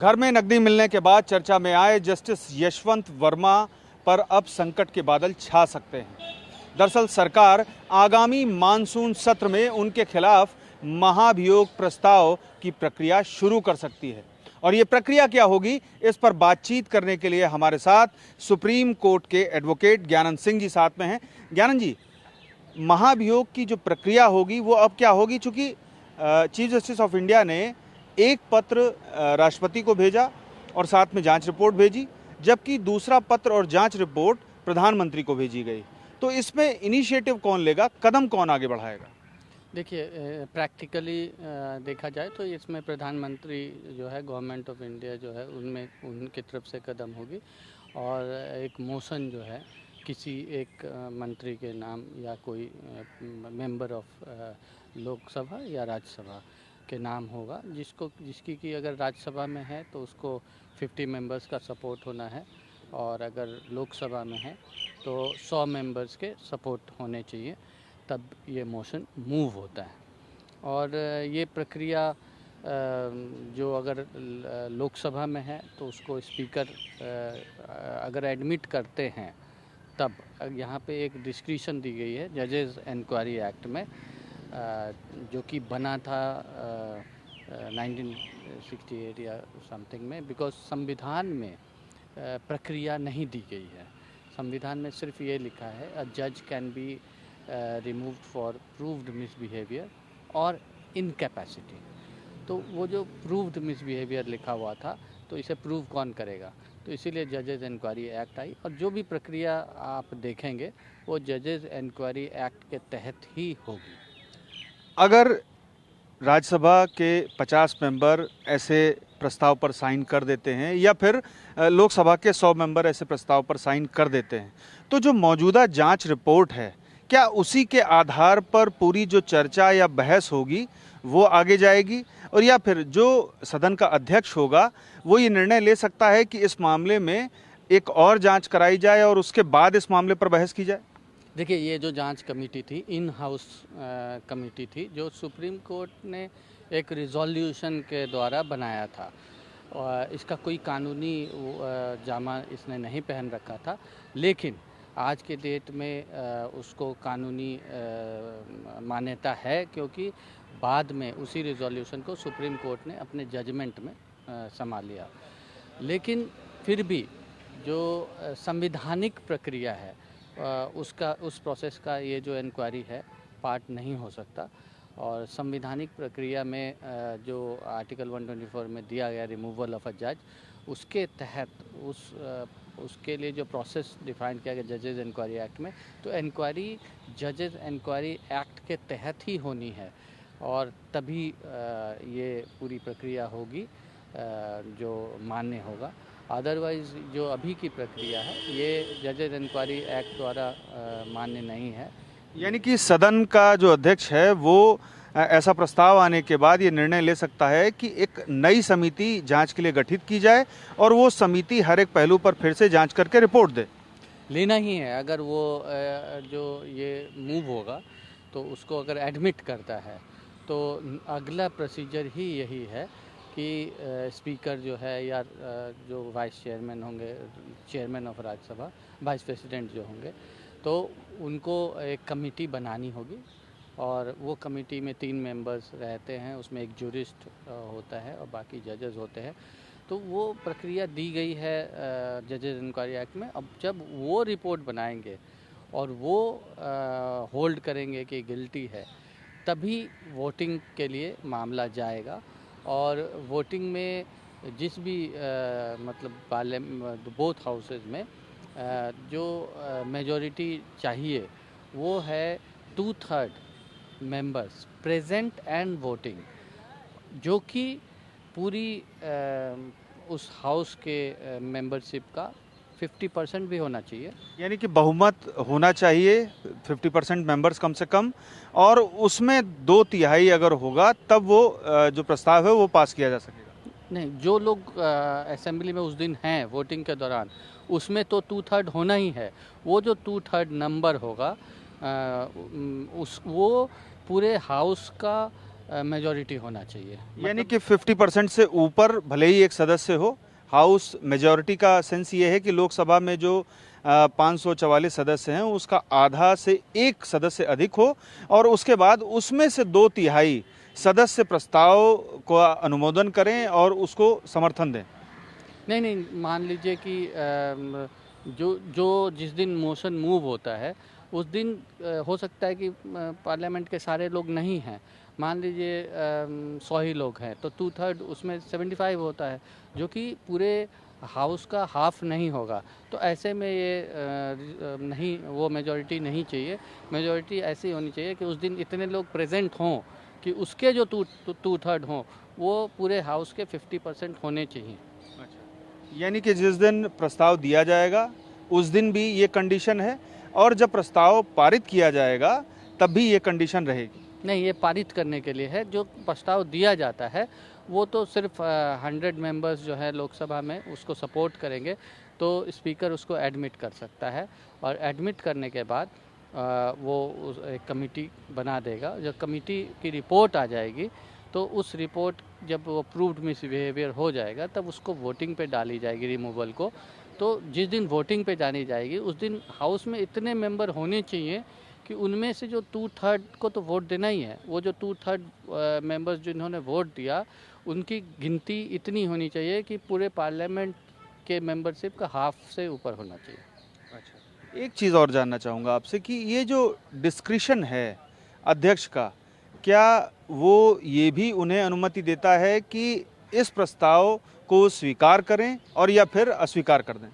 घर में नकदी मिलने के बाद चर्चा में आए जस्टिस यशवंत वर्मा पर अब संकट के बादल छा सकते हैं। दरअसल सरकार आगामी मानसून सत्र में उनके खिलाफ महाभियोग प्रस्ताव की प्रक्रिया शुरू कर सकती है। और ये प्रक्रिया क्या होगी, इस पर बातचीत करने के लिए हमारे साथ सुप्रीम कोर्ट के एडवोकेट ज्ञानंद सिंह जी साथ में हैं। ज्ञानंद जी, महाभियोग की जो प्रक्रिया होगी वो अब क्या होगी? चूंकि चीफ जस्टिस ऑफ इंडिया ने एक पत्र राष्ट्रपति को भेजा और साथ में जांच रिपोर्ट भेजी, जबकि दूसरा पत्र और जांच रिपोर्ट प्रधानमंत्री को भेजी गई। तो इसमें इनिशिएटिव कौन लेगा, कदम कौन आगे बढ़ाएगा? देखिए, प्रैक्टिकली देखा जाए तो इसमें प्रधानमंत्री जो है, गवर्नमेंट ऑफ इंडिया जो है, उनमें उनकी तरफ से कदम होगी और एक मोशन जो है किसी एक मंत्री के नाम या कोई मेंबर ऑफ लोकसभा या राज्यसभा के नाम होगा, जिसकी कि अगर राज्यसभा में है तो उसको 50 मेंबर्स का सपोर्ट होना है और अगर लोकसभा में है तो 100 मेंबर्स के सपोर्ट होने चाहिए, तब ये मोशन मूव होता है। और ये प्रक्रिया जो अगर लोकसभा में है तो उसको स्पीकर अगर एडमिट करते हैं, तब यहाँ पे एक डिस्क्रिशन दी गई है जजेस इंक्वायरी एक्ट में, जो कि बना था 1968 या समथिंग में, बिकॉज संविधान में प्रक्रिया नहीं दी गई है। संविधान में सिर्फ ये लिखा है अ जज can be removed for proved misbehaviour और इनकैपेसिटी। तो वो जो प्रूव्ड मिसबिहेवियर लिखा हुआ था, तो इसे प्रूव कौन करेगा? तो इसीलिए जजेस इंक्वायरी एक्ट आई और जो भी प्रक्रिया आप देखेंगे वो जजेस इंक्वायरी एक्ट के तहत ही होगी। अगर राज्यसभा के 50 मेंबर ऐसे प्रस्ताव पर साइन कर देते हैं या फिर लोकसभा के 100 मेंबर ऐसे प्रस्ताव पर साइन कर देते हैं, तो जो मौजूदा जांच रिपोर्ट है, क्या उसी के आधार पर पूरी जो चर्चा या बहस होगी वो आगे जाएगी? और या फिर जो सदन का अध्यक्ष होगा वो ये निर्णय ले सकता है कि इस मामले में एक और जांच कराई जाए और उसके बाद इस मामले पर बहस की जाए? देखिए, ये जो जांच कमेटी थी, इन हाउस कमेटी थी, जो सुप्रीम कोर्ट ने एक रिजोल्यूशन के द्वारा बनाया था और इसका कोई कानूनी जामा इसने नहीं पहन रखा था, लेकिन आज के डेट में उसको कानूनी मान्यता है, क्योंकि बाद में उसी रिजोल्यूशन को सुप्रीम कोर्ट ने अपने जजमेंट में संभाल लिया। लेकिन फिर भी जो संवैधानिक प्रक्रिया है उस प्रोसेस का ये जो इंक्वायरी है पार्ट नहीं हो सकता। और संवैधानिक प्रक्रिया में जो आर्टिकल 124 में दिया गया रिमूवल ऑफ अ जज, उसके तहत उसके लिए जो प्रोसेस डिफाइन किया गया जजेस इंक्वायरी एक्ट में, तो इंक्वायरी जजेस इंक्वायरी एक्ट के तहत ही होनी है और तभी ये पूरी प्रक्रिया होगी जो मान्य होगा। अदरवाइज़ जो अभी की प्रक्रिया है ये जजेस इंक्वायरी एक्ट द्वारा मान्य नहीं है। यानी कि सदन का जो अध्यक्ष है वो ऐसा प्रस्ताव आने के बाद ये निर्णय ले सकता है कि एक नई समिति जांच के लिए गठित की जाए और वो समिति हर एक पहलू पर फिर से जांच करके रिपोर्ट दे। लेना ही है, अगर वो जो ये मूव होगा तो उसको अगर एडमिट करता है तो अगला प्रोसीजर ही यही है कि स्पीकर जो है या जो वाइस चेयरमैन होंगे, chairman of Rajya Sabha, vice president जो होंगे, तो उनको एक कमेटी बनानी होगी और वो कमेटी में 3 मेंबर्स रहते हैं, उसमें एक जूरिस्ट होता है और बाकी जजेस होते हैं। तो वो प्रक्रिया दी गई है जजेस इंक्वायरी एक्ट में। अब जब वो रिपोर्ट बनाएंगे और वो होल्ड करेंगे कि गिल्टी है, तभी वोटिंग के लिए मामला जाएगा और वोटिंग में जिस भी मतलब बोथ हाउसेज में जो मेजॉरिटी चाहिए वो है 2/3 मेंबर्स प्रेजेंट एंड वोटिंग, जो कि पूरी उस हाउस के मेंबरशिप का 50% भी होना चाहिए। यानी कि बहुमत होना चाहिए, 50% मेंबर्स कम से कम, और उसमें 2/3 अगर होगा तब वो जो प्रस्ताव है वो पास किया जा सकेगा। नहीं, जो लोग असेंबली में उस दिन हैं वोटिंग के दौरान, उसमें तो 2/3 होना ही है। वो जो 2/3 नंबर होगा वो पूरे हाउस का मेजॉरिटी होना चाहिए। यानी कि 50% से ऊपर भले ही एक सदस्य हो, हाउस मेजॉरिटी का सेंस ये है कि लोकसभा में जो 544 सदस्य हैं उसका आधा से एक सदस्य अधिक हो और उसके बाद उसमें से 2/3 सदस्य प्रस्ताव का अनुमोदन करें और उसको समर्थन दें। नहीं नहीं, मान लीजिए कि जो जिस दिन मोशन मूव होता है उस दिन हो सकता है कि पार्लियामेंट के सारे लोग नहीं हैं। मान लीजिए 100 ही लोग हैं तो 2/3 उसमें 75 होता है, जो कि पूरे हाउस का हाफ नहीं होगा। तो ऐसे में ये नहीं, वो मेजॉरिटी नहीं चाहिए। मेजॉरिटी ऐसी होनी चाहिए कि उस दिन इतने लोग प्रेजेंट हों कि उसके जो 2/3 हों वो पूरे हाउस के 50% होने चाहिए। यानी कि जिस दिन प्रस्ताव दिया जाएगा उस दिन भी ये कंडीशन है और जब प्रस्ताव पारित किया जाएगा तब भी ये कंडीशन रहेगी? नहीं, ये पारित करने के लिए है। जो प्रस्ताव दिया जाता है वो तो सिर्फ 100 मेंबर्स जो है लोकसभा में उसको सपोर्ट करेंगे तो स्पीकर उसको एडमिट कर सकता है और एडमिट करने के बाद वो एक कमेटी बना देगा। जब कमेटी की रिपोर्ट आ जाएगी तो उस रिपोर्ट जब वो प्रूव्ड मिसबिहेवियर हो जाएगा तब उसको वोटिंग पे डाली जाएगी, रिमूवल को। तो जिस दिन वोटिंग पे जानी जाएगी उस दिन हाउस में इतने मेंबर होने चाहिए कि उनमें से जो 2/3 को तो वोट देना ही है, वो जो 2/3 मेंबर्स जिन्होंने वोट दिया उनकी गिनती इतनी होनी चाहिए कि पूरे पार्लियामेंट के मेंबरशिप का हाफ से ऊपर होना चाहिए। अच्छा, एक चीज़ और जानना चाहूँगा आपसे कि ये जो डिस्क्रिशन है अध्यक्ष का, क्या वो ये भी उन्हें अनुमति देता है कि इस प्रस्ताव को स्वीकार करें और या फिर अस्वीकार कर दें?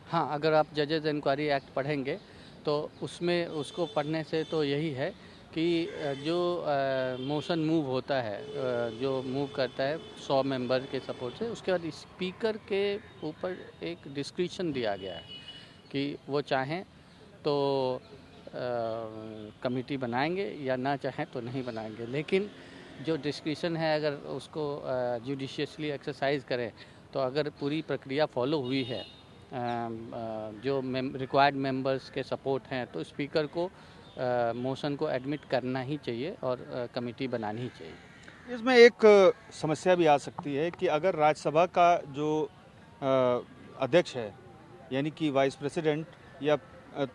हाँ, अगर आप जजेस इंक्वायरी एक्ट पढ़ेंगे तो उसमें उसको पढ़ने से तो यही है कि जो मोशन मूव होता है, जो मूव करता है 100 मेंबर के सपोर्ट से, उसके बाद स्पीकर के ऊपर एक डिस्क्रिशन दिया गया है कि वो चाहें तो कमेटी बनाएंगे या ना चाहें तो नहीं बनाएंगे। लेकिन जो डिस्क्रिशन है अगर उसको जुडिशियसली एक्सरसाइज करें तो अगर पूरी प्रक्रिया फॉलो हुई है, जो रिक्वायर्ड मेंबर्स के सपोर्ट हैं, तो स्पीकर को मोशन को एडमिट करना ही चाहिए और कमेटी बनानी ही चाहिए। इसमें एक समस्या भी आ सकती है कि अगर राज्यसभा का जो अध्यक्ष है यानी कि वाइस प्रेसिडेंट या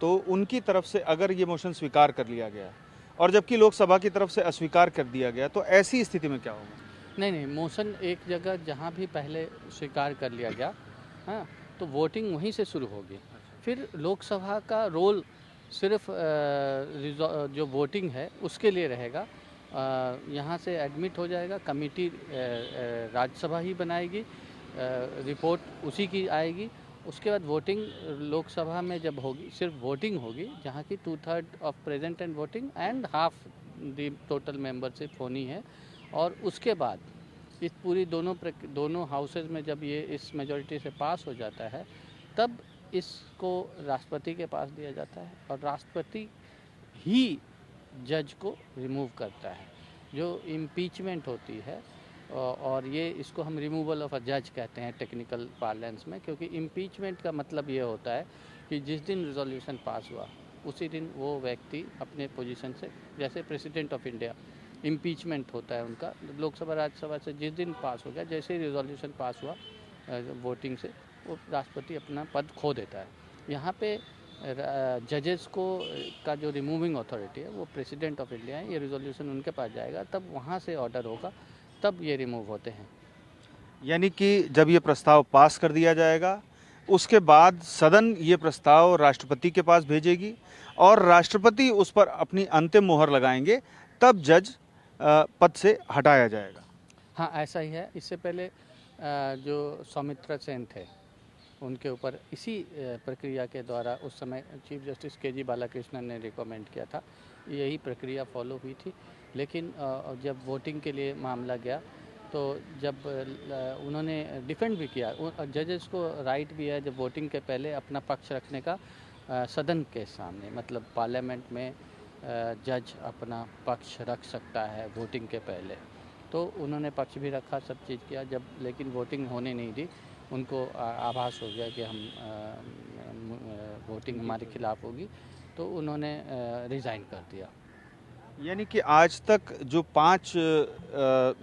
तो उनकी तरफ से अगर ये मोशन स्वीकार कर लिया गया और जबकि लोकसभा की तरफ से अस्वीकार कर दिया गया तो ऐसी स्थिति में क्या होगा? नहीं नहीं, मोशन एक जगह जहाँ भी पहले स्वीकार कर लिया गया, हाँ, तो वोटिंग वहीं से शुरू होगी। फिर लोकसभा का रोल सिर्फ जो वोटिंग है उसके लिए रहेगा। यहाँ से एडमिट हो जाएगा, कमेटी राज्यसभा ही बनाएगी, रिपोर्ट उसी की आएगी। उसके बाद वोटिंग लोकसभा में जब होगी सिर्फ वोटिंग होगी, जहाँ की 2/3 of present and voting and half the total membership होनी है। और उसके बाद इस पूरी दोनों हाउसेज में जब ये इस मेजॉरिटी से पास हो जाता है तब इसको राष्ट्रपति के पास दिया जाता है और राष्ट्रपति ही जज को रिमूव करता है, जो इम्पीचमेंट होती है। और ये इसको हम रिमूवल ऑफ अ जज कहते हैं टेक्निकल पार्लेंस में, क्योंकि इम्पीचमेंट का मतलब ये होता है कि जिस दिन रिजोल्यूशन पास हुआ उसी दिन वो व्यक्ति अपने पोजीशन से, जैसे प्रेसिडेंट ऑफ इंडिया इम्पीचमेंट होता है उनका लोकसभा राज्यसभा से, जिस दिन पास हो गया, जैसे ही रिजोल्यूशन पास हुआ वोटिंग से, वो राष्ट्रपति अपना पद खो देता है। यहाँ पे जजेस को का जो रिमूविंग अथॉरिटी है वो प्रेसिडेंट ऑफ इंडिया है। ये रिजोल्यूशन उनके पास जाएगा, तब वहाँ से ऑर्डर होगा, तब ये रिमूव होते हैं। यानी कि जब ये प्रस्ताव पास कर दिया जाएगा उसके बाद सदन ये प्रस्ताव राष्ट्रपति के पास भेजेगी और राष्ट्रपति उस पर अपनी अंतिम मोहर लगाएंगे, तब जज पद से हटाया जाएगा। हाँ, ऐसा ही है। इससे पहले जो सौमित्रा सेन थे उनके ऊपर इसी प्रक्रिया के द्वारा उस समय चीफ जस्टिस के.जी. बालाकृष्णन ने रिकमेंड किया था, यही प्रक्रिया फॉलो हुई थी। लेकिन जब वोटिंग के लिए मामला गया तो जब उन्होंने डिफेंड भी किया, जजेस को राइट भी है जब वोटिंग के पहले अपना पक्ष रखने का, सदन के सामने, मतलब पार्लियामेंट में जज अपना पक्ष रख सकता है वोटिंग के पहले। तो उन्होंने पक्ष भी रखा, सब चीज़ किया, जब लेकिन वोटिंग होने नहीं दी, उनको आभास हो गया कि हम वोटिंग हमारे खिलाफ होगी, तो उन्होंने रिज़ाइन कर दिया। यानी कि आज तक जो 5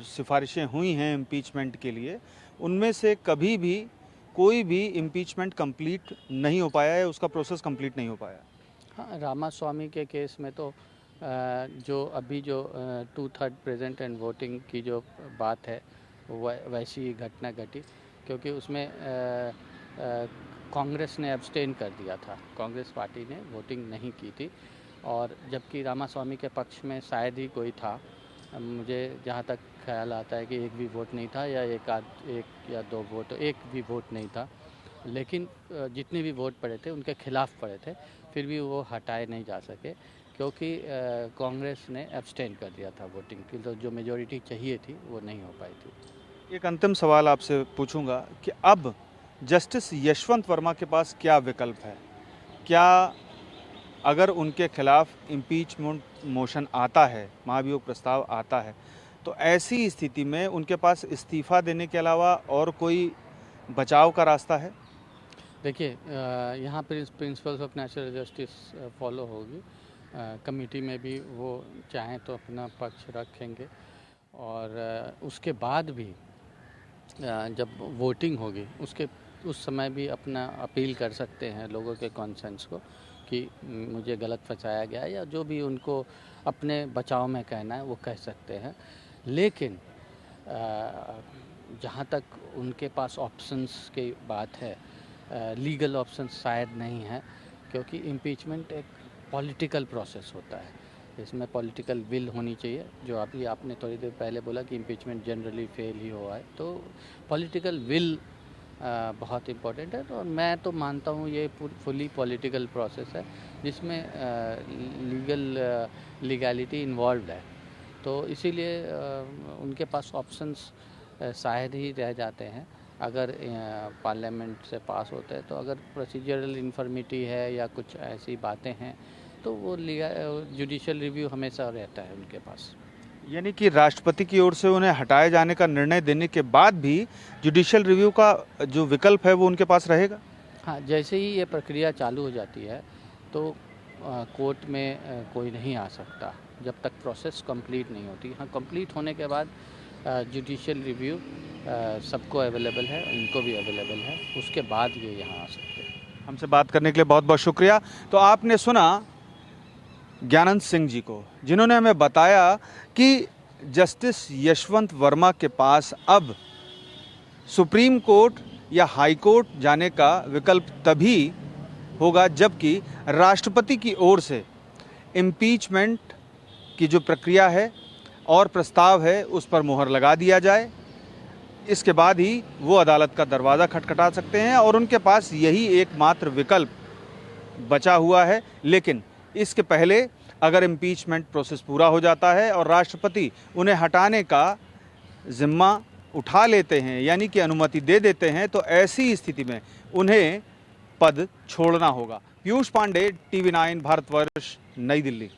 सिफारिशें हुई हैं इम्पीचमेंट के लिए, उनमें से कभी भी कोई भी इम्पीचमेंट कंप्लीट नहीं हो पाया है, उसका प्रोसेस कंप्लीट नहीं हो पाया। हाँ, रामास्वामी के केस में तो जो अभी जो 2/3 प्रेजेंट एंड वोटिंग की जो बात है वैसी घटना घटी, क्योंकि उसमें कांग्रेस ने अब्सटेन कर दिया था, कांग्रेस पार्टी ने वोटिंग नहीं की थी, और जबकि रामास्वामी के पक्ष में शायद ही कोई था। मुझे जहाँ तक ख्याल आता है कि एक भी वोट नहीं था, या एक या दो वोट, एक भी वोट नहीं था, लेकिन जितने भी वोट पड़े थे उनके खिलाफ पड़े थे, फिर भी वो हटाए नहीं जा सके, क्योंकि कांग्रेस ने एब्सटेन कर दिया था वोटिंग की, तो जो मेजॉरिटी चाहिए थी वो नहीं हो पाई थी। एक अंतिम सवाल आपसे पूछूंगा कि अब जस्टिस यशवंत वर्मा के पास क्या विकल्प है? क्या अगर उनके खिलाफ इम्पीचमेंट मोशन आता है, महाभियोग प्रस्ताव आता है, तो ऐसी स्थिति में उनके पास इस्तीफा देने के अलावा और कोई बचाव का रास्ता है? देखिए, यहाँ principles of natural justice follow होगी। कमेटी में भी वो चाहें तो अपना पक्ष रखेंगे, और उसके बाद भी जब वोटिंग होगी उस समय भी अपना अपील कर सकते हैं लोगों के कॉन्सेंस को कि मुझे गलत फंसाया गया है, या जो भी उनको अपने बचाव में कहना है वो कह सकते हैं। लेकिन जहाँ तक उनके पास ऑप्शंस की बात है, लीगल ऑप्शंस शायद नहीं है, क्योंकि इम्पीचमेंट एक पॉलिटिकल प्रोसेस होता है, इसमें पॉलिटिकल विल होनी चाहिए। जो अभी आपने थोड़ी देर पहले बोला कि इम्पीचमेंट जनरली फेल ही हुआ है, तो पॉलिटिकल विल बहुत इम्पोर्टेंट है। तो मैं तो मानता हूँ ये फुली पॉलिटिकल प्रोसेस है, जिसमें लीगैलिटी इन्वॉल्व है, तो इसीलिए उनके पास ऑप्शंस शायद ही रह जाते हैं अगर पार्लियामेंट से पास होते हैं। तो अगर प्रोसीजरल इन्फर्मिटी है या कुछ ऐसी बातें हैं, तो वो जुडिशियल रिव्यू हमेशा रहता है उनके पास। यानी कि राष्ट्रपति की ओर से उन्हें हटाए जाने का निर्णय देने के बाद भी जुडिशियल रिव्यू का जो विकल्प है वो उनके पास रहेगा? हाँ, जैसे ही ये प्रक्रिया चालू हो जाती है तो कोर्ट में कोई नहीं आ सकता जब तक प्रोसेस कंप्लीट नहीं होती। हाँ, कंप्लीट होने के बाद जुडिशियल रिव्यू सबको अवेलेबल है, इनको भी अवेलेबल है, उसके बाद ये यहाँ आ सकते हैं। हमसे बात करने के लिए बहुत बहुत शुक्रिया। तो आपने सुना ज्ञानंद सिंह जी को, जिन्होंने हमें बताया कि जस्टिस यशवंत वर्मा के पास अब सुप्रीम कोर्ट या हाई कोर्ट जाने का विकल्प तभी होगा जबकि राष्ट्रपति की ओर से इम्पीचमेंट की जो प्रक्रिया है और प्रस्ताव है उस पर मुहर लगा दिया जाए। इसके बाद ही वो अदालत का दरवाज़ा खटखटा सकते हैं और उनके पास यही एकमात्र विकल्प बचा हुआ है। लेकिन इसके पहले अगर इम्पीचमेंट प्रोसेस पूरा हो जाता है और राष्ट्रपति उन्हें हटाने का जिम्मा उठा लेते हैं, यानी कि अनुमति दे देते हैं, तो ऐसी स्थिति में उन्हें पद छोड़ना होगा। पीयूष पांडे, TV9 भारतवर्ष, नई दिल्ली।